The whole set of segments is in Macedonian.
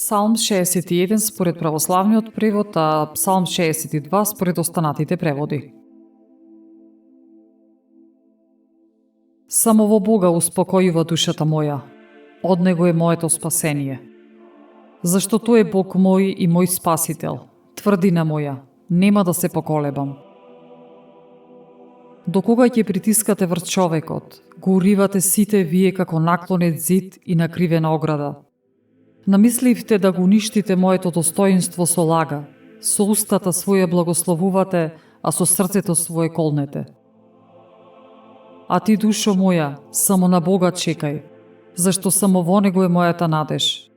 Псалм 61 според православниот превод, а Псалм 62 според останатите преводи. Само во Бога успокојува душата моја, од Него е моето спасение. Зашто Тој е Бог мој и мој спасител, тврдина моја, нема да се поколебам. До кога ќе притискате врз човекот, го уривате сите вие како наклонет зид и накривена ограда. Намисливте да го уништите моето достоинство со лага, со устата своја благословувате, а со срцето свое колнете. А ти, душо моја, само на Бога чекај, зашто само во Него е мојата надеж.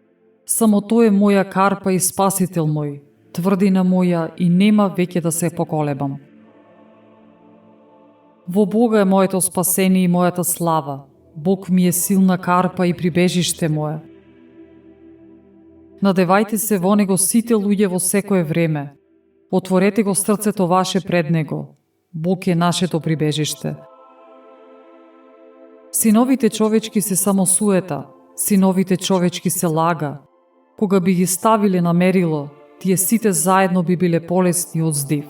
Само Тој е моја карпа и спасител мој, тврдина моја и нема веќе да се поколебам. Во Бога е моето спасение и мојата слава, Бог ми е силна карпа и прибежиште мое. Надевајте се во Него сите луѓе во секое време. Отворете го срцето ваше пред Него. Бог е нашето прибежиште. Синовите човечки се само суета, синовите човечки се лага. Кога би ги ставиле на мерило, тие сите заедно би биле полесни од здив.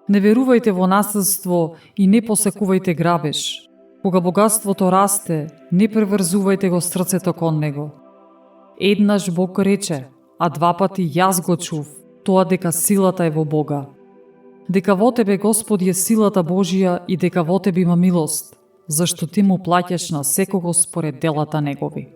Не верувајте во насилство и не посекувајте грабеж. Кога богатството расте, не преврзувајте го срцето кон него. Еднаш Бог рече, а два пати јас го чув, тоа дека силата е во Бога. Дека во тебе, Господи, е силата Божија и дека во тебе има милост, зашто ти му плаќаш на секого според делата негови.